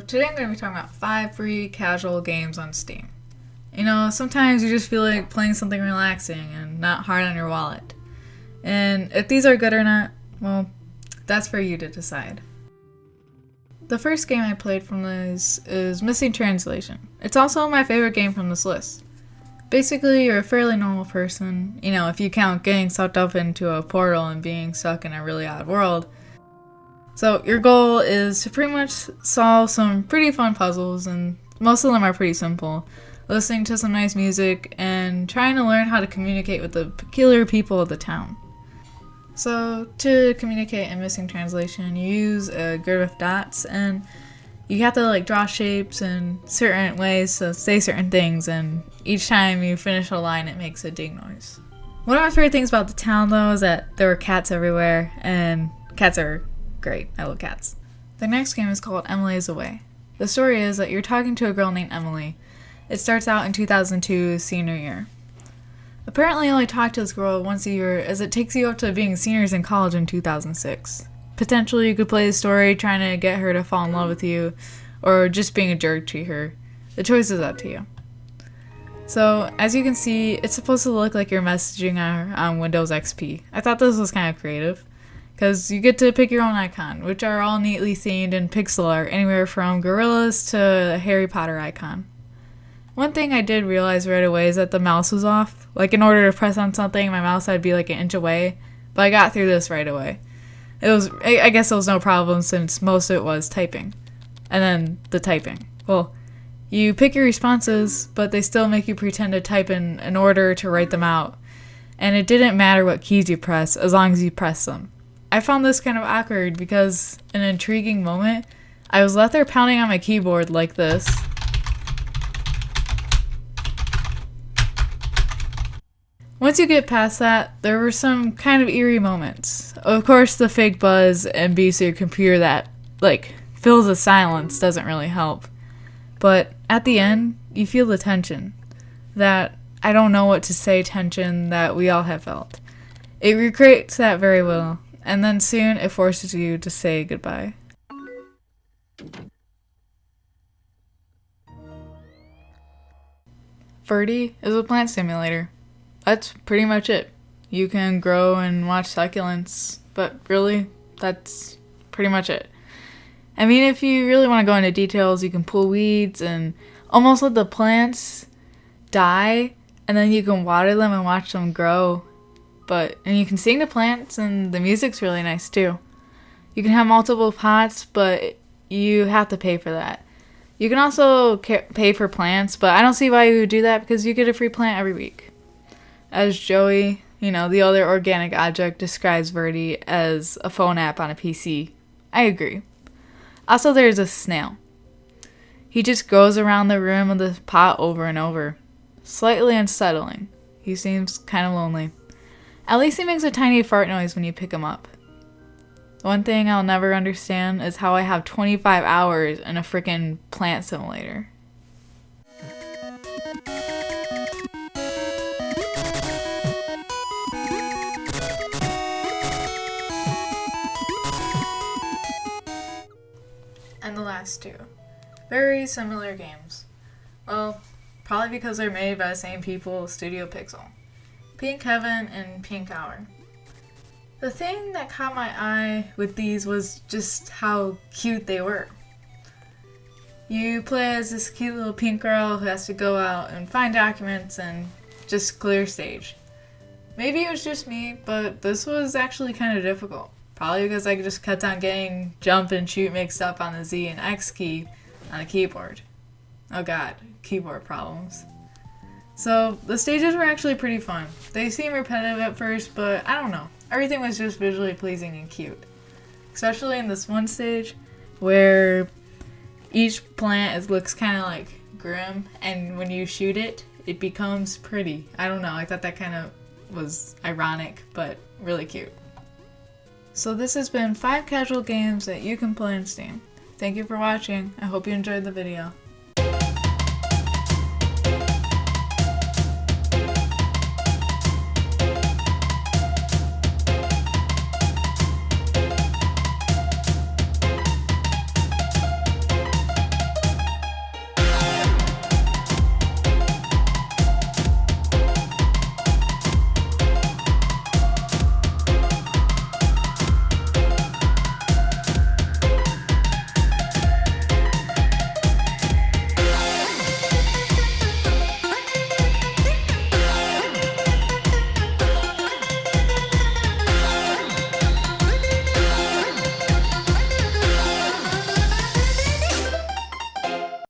Today I'm going to be talking about 5 free casual games on Steam. You know, sometimes you just feel like playing something relaxing and not hard on your wallet. And if these are good or not, well, that's for you to decide. The first game I played from this is Missing Translation. It's also my favorite game from this list. Basically, you're a fairly normal person, you know, if you count getting sucked up into a portal and being stuck in a really odd world. So your goal is to pretty much solve some pretty fun puzzles, and most of them are pretty simple. Listening to some nice music and trying to learn how to communicate with the peculiar people of the town. So to communicate in Missing Translation, you use a grid of dots, and you have to draw shapes in certain ways to say certain things, and each time you finish a line it makes a ding noise. One of my favorite things about the town though is that there were cats everywhere, and cats are great. I love cats. The next game is called Emily is Away. The story is that you're talking to a girl named Emily. It starts out in 2002, senior year. Apparently you only talk to this girl once a year, as it takes you up to being seniors in college in 2006. Potentially you could play the story trying to get her to fall in love with you, or just being a jerk to her. The choice is up to you. So, as you can see, it's supposed to look like you're messaging her on Windows XP. I thought this was kind of creative, because you get to pick your own icon, which are all neatly themed in pixel art, anywhere from gorillas to a Harry Potter icon. One thing I did realize right away is that the mouse was off. In order to press on something, my mouse had to be an inch away, but I got through this right away. I guess it was no problem since most of it was typing. And then the typing. Well, you pick your responses, but they still make you pretend to type in order to write them out. And it didn't matter what keys you press, as long as you press them. I found this kind of awkward because, in an intriguing moment, I was left there pounding on my keyboard like this. Once you get past that, there were some kind of eerie moments. Of course, the fake buzz and beats of your computer that, fills the silence doesn't really help. But at the end, you feel the tension. That I don't know what to say tension that we all have felt. It recreates that very well, and then soon it forces you to say goodbye. Verdi is a plant simulator. That's pretty much it. You can grow and watch succulents, but really, that's pretty much it. I mean, if you really want to go into details, you can pull weeds and almost let the plants die, and then you can water them and watch them grow. And you can sing to plants, and the music's really nice too. You can have multiple pots, but you have to pay for that. You can also pay for plants, but I don't see why you would do that because you get a free plant every week. As Joey, the other organic object, describes Verdi as a phone app on a PC. I agree. Also, there's a snail. He just goes around the room of the pot over and over. Slightly unsettling. He seems kind of lonely. At least he makes a tiny fart noise when you pick him up. One thing I'll never understand is how I have 25 hours in a frickin' plant simulator. And the last two. Very similar games. Well, probably because they're made by the same people, Studio Pixel. Pink Heaven and Pink Hour. The thing that caught my eye with these was just how cute they were. You play as this cute little pink girl who has to go out and find documents and just clear stage. Maybe it was just me, but this was actually kind of difficult. Probably because I just kept on getting jump and shoot mixed up on the Z and X key on the keyboard. Oh god, keyboard problems. So the stages were actually pretty fun. They seem repetitive at first, but I don't know. Everything was just visually pleasing and cute. Especially in this one stage where each plant looks kind of grim, and when you shoot it, it becomes pretty. I don't know, I thought that kind of was ironic, but really cute. So this has been 5 casual games that you can play on Steam. Thank you for watching. I hope you enjoyed the video.